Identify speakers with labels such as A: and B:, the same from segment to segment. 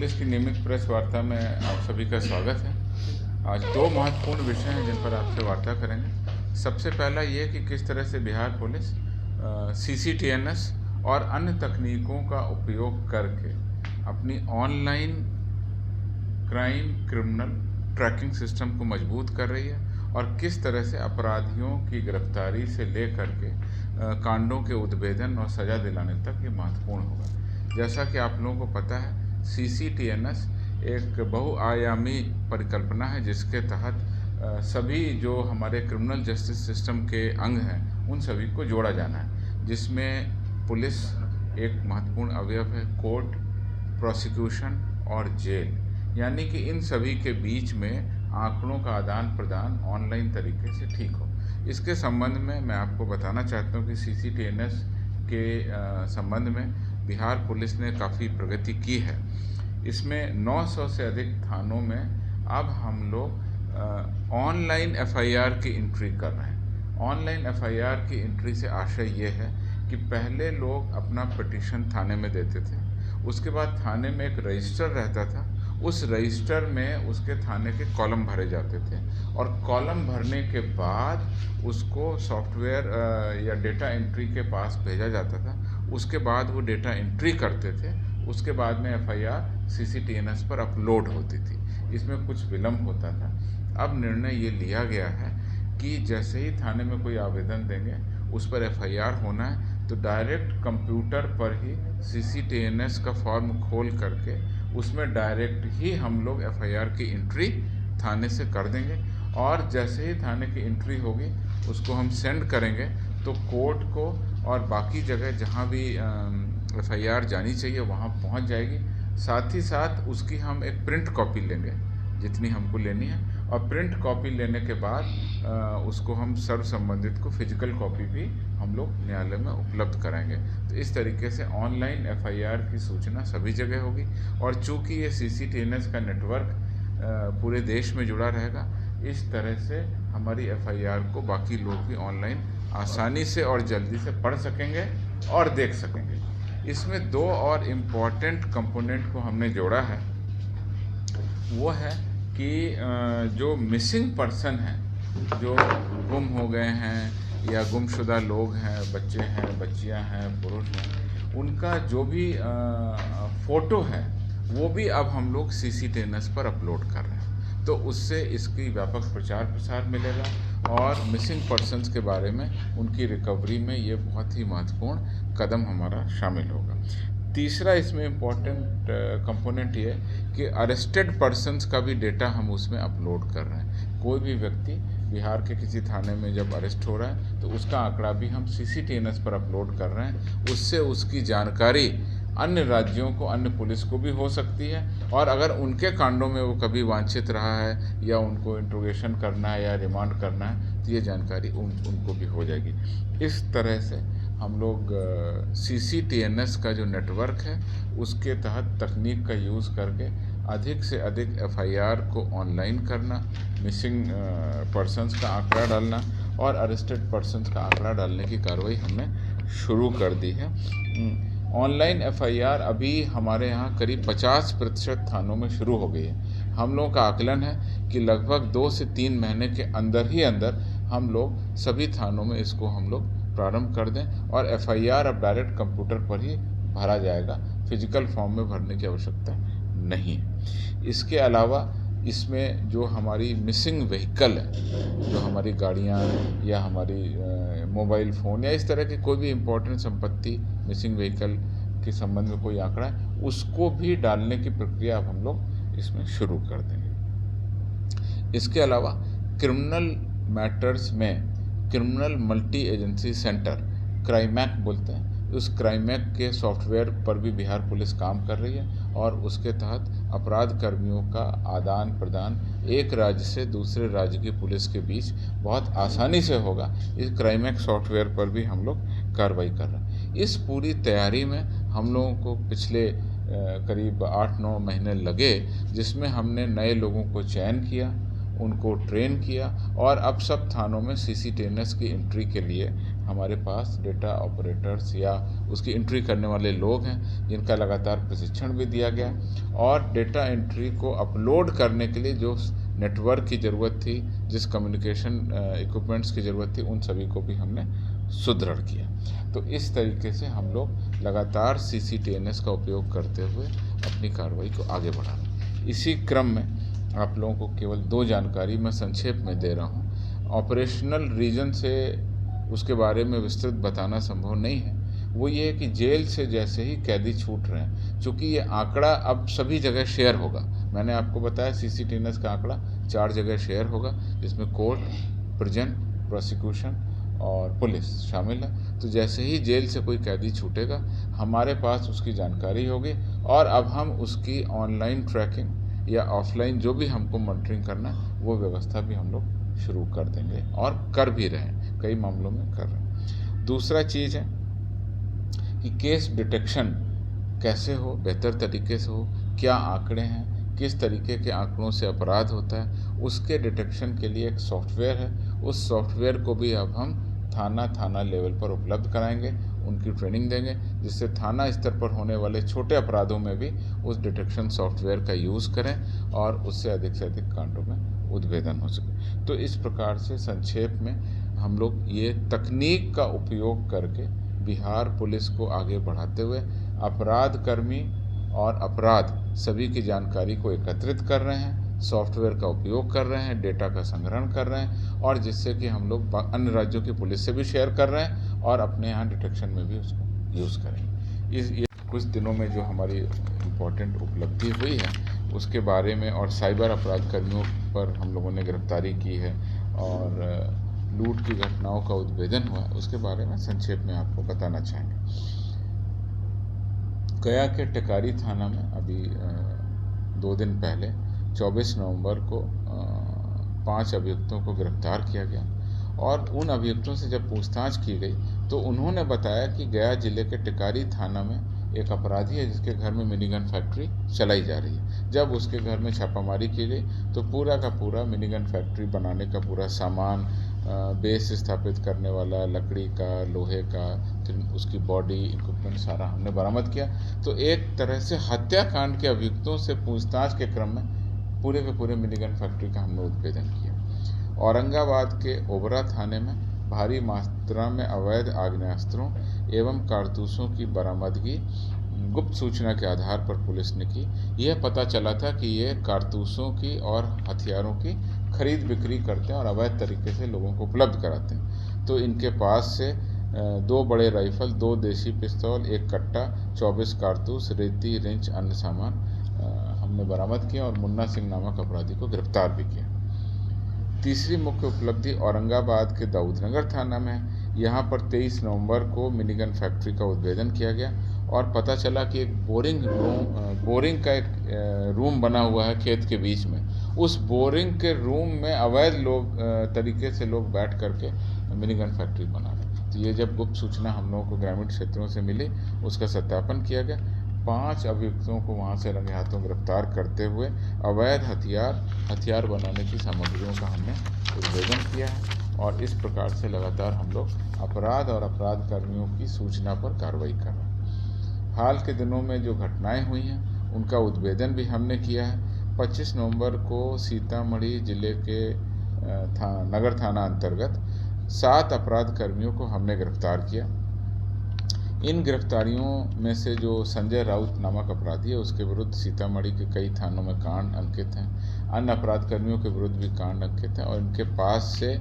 A: Police की नियमित press वार्ता में आप सभी का स्वागत है। आज दो महत्वपूर्ण विषय हैं जिन पर आपसे वार्ता करेंगे। सबसे पहला ये कि किस तरह से बिहार पुलिस CCTNS और अन्य तकनीकों का उपयोग करके अपनी ऑनलाइन क्रिमिनल ट्रैकिंग सिस्टम को मजबूत कर रही है और किस तरह से अपराधियों की गिरफ्तारी से लेकर के कांडों के उद्भेदन और सज़ा दिलाने तक ये महत्वपूर्ण होगा। जैसा कि आप लोगों को पता है, CCTNS एक बहुआयामी परिकल्पना है जिसके तहत सभी जो हमारे क्रिमिनल जस्टिस सिस्टम के अंग हैं उन सभी को जोड़ा जाना है, जिसमें पुलिस एक महत्वपूर्ण अवयव है, कोर्ट, प्रोसिक्यूशन और जेल, यानी कि इन सभी के बीच में आंकड़ों का आदान प्रदान ऑनलाइन तरीके से ठीक हो। इसके संबंध में मैं आपको बताना चाहता हूँ कि CCTNS के संबंध में बिहार पुलिस ने काफ़ी प्रगति की है। इसमें 900 से अधिक थानों में अब हम लोग ऑनलाइन FIR की एंट्री कर रहे हैं। ऑनलाइन FIR की एंट्री से आशय ये है कि पहले लोग अपना पिटीशन थाने में देते थे, उसके बाद थाने में एक रजिस्टर रहता था, उस रजिस्टर में उसके थाने के कॉलम भरे जाते थे और कॉलम भरने के बाद उसको सॉफ्टवेयर या डेटा एंट्री के पास भेजा जाता था। उसके बाद वो डेटा एंट्री करते थे, उसके बाद में FIR CCTNS पर अपलोड होती थी। इसमें कुछ विलम्ब होता था। अब निर्णय ये लिया गया है कि जैसे ही थाने में कोई आवेदन देंगे उस पर FIR होना है तो डायरेक्ट कंप्यूटर पर ही CCTNS का फॉर्म खोल करके उसमें डायरेक्ट ही हम लोग FIR की एंट्री थाने से कर देंगे और जैसे ही थाने की एंट्री होगी उसको हम सेंड करेंगे तो कोर्ट को और बाकी जगह जहाँ भी FIR जानी चाहिए वहाँ पहुँच जाएगी। साथ ही साथ उसकी हम एक प्रिंट कॉपी लेंगे जितनी हमको लेनी है और प्रिंट कॉपी लेने के बाद उसको हम सर्व संबंधित को फिजिकल कॉपी भी हम लोग न्यायालय में उपलब्ध कराएंगे। तो इस तरीके से ऑनलाइन FIR की सूचना सभी जगह होगी और चूँकि ये CCTNS का नेटवर्क पूरे देश में जुड़ा रहेगा, इस तरह से हमारी FIR को बाकी लोग भी ऑनलाइन आसानी से और जल्दी से पढ़ सकेंगे और देख सकेंगे। इसमें दो और इम्पॉर्टेंट कंपोनेंट को हमने जोड़ा है, वो है कि जो मिसिंग पर्सन हैं, जो गुम हो गए हैं या गुमशुदा लोग हैं, बच्चे हैं, बच्चियां हैं, पुरुष हैं, उनका जो भी फ़ोटो है वो भी अब हम लोग CCTNS पर अपलोड कर रहे हैं। तो उससे इसकी व्यापक प्रचार प्रसार मिलेगा और मिसिंग पर्सन्स के बारे में उनकी रिकवरी में ये बहुत ही महत्वपूर्ण कदम हमारा शामिल होगा। तीसरा इसमें इम्पॉर्टेंट कंपोनेंट ये कि अरेस्टेड पर्सन्स का भी डेटा हम उसमें अपलोड कर रहे हैं। कोई भी व्यक्ति बिहार के किसी थाने में जब अरेस्ट हो रहा है तो उसका आंकड़ा भी हम CCTNS पर अपलोड कर रहे हैं। उससे उसकी जानकारी अन्य राज्यों को, अन्य पुलिस को भी हो सकती है और अगर उनके कांडों में वो कभी वांछित रहा है या उनको इंट्रोगेशन करना है या रिमांड करना है तो ये जानकारी उनको भी हो जाएगी। इस तरह से हम लोग CCTNS का जो नेटवर्क है उसके तहत तकनीक का यूज़ करके अधिक से अधिक FIR को ऑनलाइन करना, मिसिंग पर्सन्स का आंकड़ा डालना और अरेस्टेड पर्सन्स का आंकड़ा डालने की कार्रवाई हमने शुरू कर दी है। ऑनलाइन FIR अभी हमारे यहाँ करीब 50% थानों में शुरू हो गई है। हम लोगों का आकलन है कि लगभग 2 से 3 महीने के अंदर हम लोग सभी थानों में इसको हम लोग प्रारंभ कर दें और FIR अब डायरेक्ट कंप्यूटर पर ही भरा जाएगा, फिजिकल फॉर्म में भरने की आवश्यकता नहीं है। इसके अलावा इसमें जो हमारी मिसिंग व्हीकल है, जो हमारी गाड़ियाँ या हमारी मोबाइल फ़ोन या इस तरह की कोई भी इम्पोर्टेंट संपत्ति मिसिंग व्हीकल के संबंध में कोई आंकड़ा है, उसको भी डालने की प्रक्रिया अब हम लोग इसमें शुरू कर देंगे। इसके अलावा क्रिमिनल मैटर्स में क्रिमिनल मल्टी एजेंसी सेंटर, क्राइमैक बोलते हैं, उस क्राइमैक के सॉफ्टवेयर पर भी बिहार पुलिस काम कर रही है और उसके तहत अपराध कर्मियों का आदान प्रदान एक राज्य से दूसरे राज्य की पुलिस के बीच बहुत आसानी से होगा। इस क्राइमैक सॉफ्टवेयर पर भी हम लोग कार्रवाई कर रहे हैं। इस पूरी तैयारी में हम लोगों को पिछले करीब 8-9 महीने लगे, जिसमें हमने नए लोगों को चयन किया, उनको ट्रेन किया और अब सब थानों में CCTNS की एंट्री के लिए हमारे पास डेटा ऑपरेटर्स या उसकी एंट्री करने वाले लोग हैं जिनका लगातार प्रशिक्षण भी दिया गया, और डेटा एंट्री को अपलोड करने के लिए जो नेटवर्क की ज़रूरत थी, जिस कम्युनिकेशन इक्विपमेंट्स की ज़रूरत थी, उन सभी को भी हमने सुदृढ़ किया। तो इस तरीके से हम लोग लगातार CCTNS का उपयोग करते हुए अपनी कार्रवाई को आगे बढ़ा रहे हैं। इसी क्रम में आप लोगों को केवल 2 जानकारी मैं संक्षेप में दे रहा हूँ। ऑपरेशनल रीजन से उसके बारे में विस्तृत बताना संभव नहीं है। वो ये है कि जेल से जैसे ही कैदी छूट रहे हैं, चूँकि ये आंकड़ा अब सभी जगह शेयर होगा। मैंने आपको बताया CCTNS का आंकड़ा 4 जगह शेयर होगा, जिसमें कोर्ट, प्रिजन, प्रोसिक्यूशन और पुलिस शामिल है। तो जैसे ही जेल से कोई कैदी छूटेगा, हमारे पास उसकी जानकारी होगी, और अब हम उसकी ऑनलाइन ट्रैकिंग या ऑफलाइन जो भी हमको मॉनिटरिंग करना है, वो व्यवस्था भी हम लोग शुरू कर देंगे और कर भी रहे हैं, कई मामलों में कर रहे हैं। दूसरा चीज़ है कि केस डिटेक्शन कैसे हो, बेहतर तरीके से हो, क्या आंकड़े हैं, किस तरीके के आंकड़ों से अपराध होता है, उसके डिटेक्शन के लिए एक सॉफ्टवेयर है। उस सॉफ्टवेयर को भी अब हम थाना लेवल पर उपलब्ध कराएंगे, उनकी ट्रेनिंग देंगे, जिससे थाना स्तर पर होने वाले छोटे अपराधों में भी उस डिटेक्शन सॉफ्टवेयर का यूज़ करें और उससे अधिक कांडों में उद्भेदन हो सके। तो इस प्रकार से संक्षेप में हम लोग ये तकनीक का उपयोग करके बिहार पुलिस को आगे बढ़ाते हुए अपराध कर्मी और अपराध सभी की जानकारी को एकत्रित कर रहे हैं, सॉफ्टवेयर का उपयोग कर रहे हैं, डेटा का संग्रहण कर रहे हैं, और जिससे कि हम लोग अन्य राज्यों की पुलिस से भी शेयर कर रहे हैं और अपने यहाँ डिटेक्शन में भी उसको यूज़ करेंगे। ये कुछ दिनों में जो हमारी इम्पोर्टेंट उपलब्धि हुई है उसके बारे में, और साइबर अपराध कर्मियों पर हम लोगों ने गिरफ्तारी की है और लूट की घटनाओं का उद्भेदन हुआ, उसके बारे में संक्षेप में आपको बताना चाहेंगे। गया के टेकारी थाना में अभी 2 दिन पहले 24 नवंबर को 5 अभियुक्तों को गिरफ्तार किया गया, और उन अभियुक्तों से जब पूछताछ की गई तो उन्होंने बताया कि गया जिले के टेकारी थाना में एक अपराधी है जिसके घर में मिनीगन फैक्ट्री चलाई जा रही है। जब उसके घर में छापामारी की गई तो पूरा का पूरा मिनीगन फैक्ट्री बनाने का पूरा सामान, बेस स्थापित करने वाला लकड़ी का, लोहे का, फिर उसकी बॉडी, इक्विपमेंट सारा हमने बरामद किया। तो एक तरह से हत्याकांड के अभियुक्तों से पूछताछ के क्रम में पूरे के पूरे मिनीगन फैक्ट्री का हमने उद्भेदन किया। औरंगाबाद के ओबरा थाने में भारी मात्रा में अवैध आग्नेयास्त्रों एवं कारतूसों की बरामदगी गुप्त सूचना के आधार पर पुलिस ने की। यह पता चला था कि ये कारतूसों की और हथियारों की खरीद बिक्री करते हैं और अवैध तरीके से लोगों को उपलब्ध कराते हैं। तो इनके पास से 2 बड़े राइफल, 2 देसी पिस्तौल, 1 कट्टा, 24 कारतूस, रेती, रिंच, अन्य सामान हमने बरामद किया और मुन्ना सिंह नामक अपराधी को गिरफ्तार भी किया। तीसरी मुख्य उपलब्धि औरंगाबाद के दाऊदनगर थाना में, यहाँ पर 23 नवंबर को मिनीगन फैक्ट्री का उद्भेदन किया गया और पता चला कि एक बोरिंग का एक रूम बना हुआ है खेत के बीच में। उस बोरिंग के रूम में अवैध तरीके से लोग बैठ करके मिनीगन फैक्ट्री बना रहे। तो ये जब गुप्त सूचना हम लोगों को ग्रामीण क्षेत्रों से मिली, उसका सत्यापन किया गया। 5 अभियुक्तों को वहाँ से रंगे हाथों गिरफ्तार करते हुए अवैध हथियार बनाने की सामग्रियों का हमने उद्भेदन किया है, और इस प्रकार से लगातार हम लोग अपराध और अपराध कर्मियों की सूचना पर कार्रवाई कर रहे हैं। हाल के दिनों में जो घटनाएं हुई हैं उनका उद्भेदन भी हमने किया है। 25 नवंबर को सीतामढ़ी जिले के नगर थाना अंतर्गत 7 अपराध कर्मियों को हमने गिरफ्तार किया। इन गिरफ्तारियों में से जो संजय राउत नामक अपराधी है उसके विरुद्ध सीतामढ़ी के कई थानों में कांड अंकित हैं। अन्य अपराध कर्मियों के विरुद्ध भी कांड अंकित हैं, और इनके पास से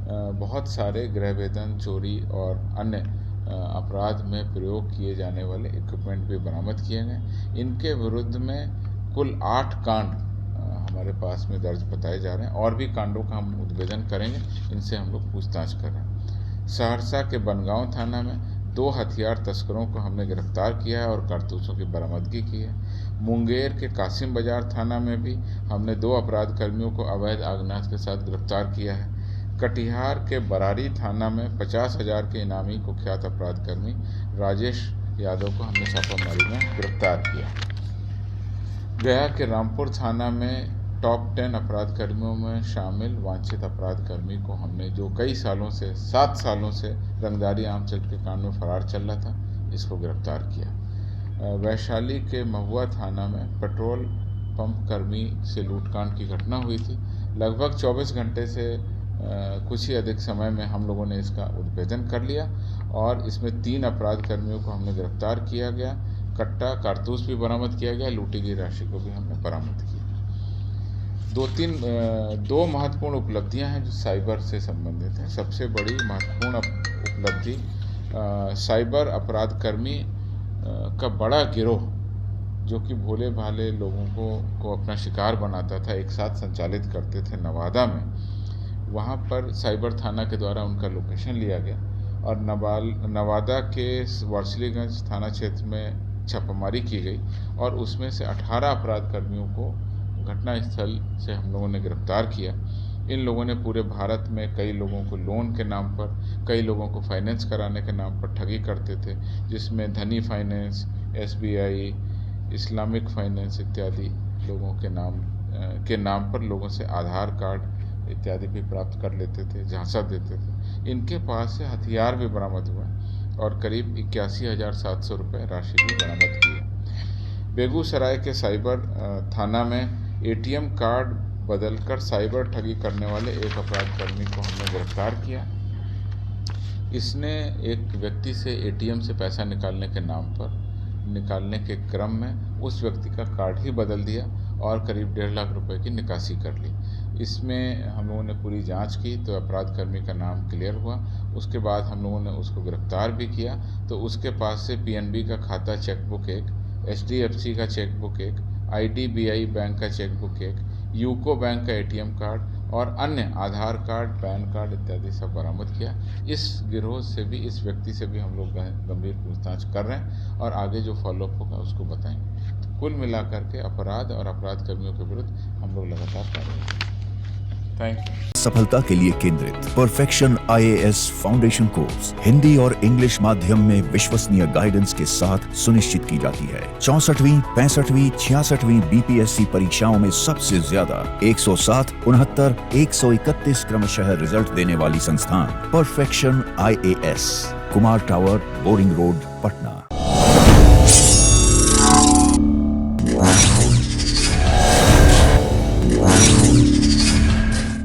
A: बहुत सारे गृहभेदन, चोरी और अन्य अपराध में प्रयोग किए जाने वाले इक्विपमेंट भी बरामद किए गए। इनके विरुद्ध में कुल 8 कांड हमारे पास में दर्ज बताए जा रहे हैं, और भी कांडों का हम उद्भेदन करेंगे। इनसे हम लोग पूछताछ कर रहे हैं। सहरसा के बनगांव थाना में 2 हथियार तस्करों को हमने गिरफ्तार किया है और कारतूसों की बरामदगी की है। मुंगेर के कासिम बाजार थाना में भी हमने 2 अपराध कर्मियों को अवैध आग्नेयास्त्र के साथ गिरफ्तार किया है। कटिहार के बरारी थाना में 50,000 के इनामी कुख्यात अपराध कर्मी राजेश यादव को हमने छापामारी में गिरफ्तार किया। गया के रामपुर थाना में टॉप 10 अपराध कर्मियों में शामिल वांछित अपराध कर्मी को हमने, जो कई सालों से 7 सालों से रंगदारी आमचक के कांड में फरार चल रहा था, इसको गिरफ्तार किया। वैशाली के महुआ थाना में पेट्रोल पंप कर्मी से लूटकांड की घटना हुई थी। लगभग 24 घंटे से कुछ ही अधिक समय में हम लोगों ने इसका उद्भेदन कर लिया और इसमें 3 अपराध कर्मियों को हमने गिरफ्तार किया गया। कट्टा कारतूस भी बरामद किया गया, लूटी गई राशि को भी हमने बरामद किया। दो महत्वपूर्ण उपलब्धियां हैं जो साइबर से संबंधित हैं। सबसे बड़ी महत्वपूर्ण उपलब्धि साइबर अपराध कर्मी का बड़ा गिरोह, जो कि भोले भाले लोगों को अपना शिकार बनाता था, एक साथ संचालित करते थे नवादा में। वहाँ पर साइबर थाना के द्वारा उनका लोकेशन लिया गया और नवादा के वर्सलीगंज थाना क्षेत्र में छापामारी की गई और उसमें से 18 अपराध कर्मियों को घटना स्थल से हम लोगों ने गिरफ्तार किया। इन लोगों ने पूरे भारत में कई लोगों को लोन के नाम पर, कई लोगों को फाइनेंस कराने के नाम पर ठगी करते थे, जिसमें धनी फाइनेंस, SBI, इस्लामिक फाइनेंस इत्यादि लोगों के नाम पर लोगों से आधार कार्ड इत्यादि भी प्राप्त कर लेते थे, झांसा देते थे। इनके पास से हथियार भी बरामद हुआ और करीब 81,700 रुपये राशि भी बरामद की है। बेगूसराय के साइबर थाना में ATM कार्ड बदलकर साइबर ठगी करने वाले एक अपराध कर्मी को हमने गिरफ्तार किया। इसने एक व्यक्ति से ATM से पैसा निकालने के क्रम में उस व्यक्ति का कार्ड ही बदल दिया और करीब 1.5 लाख रुपए की निकासी कर ली। इसमें हम लोगों ने पूरी जांच की तो अपराध कर्मी का नाम क्लियर हुआ। उसके बाद हम लोगों ने उसको गिरफ्तार भी किया तो उसके पास से PNB का खाता चेकबुक एक, HDFC का चेकबुक एक, IDBI बैंक का चेकबुक एक, यूको बैंक का ATM कार्ड और अन्य आधार कार्ड, पैन कार्ड इत्यादि सब बरामद किया। इस गिरोह से भी, इस व्यक्ति से भी हम लोग गंभीर पूछताछ कर रहे हैं और आगे जो फॉलोअप होगा उसको बताएंगे। तो कुल मिलाकर के अपराध और अपराध कर्मियों के विरुद्ध हम लोग लगातार कार्रवाई कर रहे हैं। Thank you.
B: सफलता के लिए केंद्रित perfection IAS foundation course Hindi और इंग्लिश माध्यम में विश्वसनीय गाइडेंस के साथ सुनिश्चित की जाती है। 64वीं, 65वीं, 66वीं BPSC परीक्षाओं में सबसे ज्यादा 107, 69, 131 क्रमशः रिजल्ट देने वाली संस्थान perfection IAS, Kumar tower, boring road, Patna.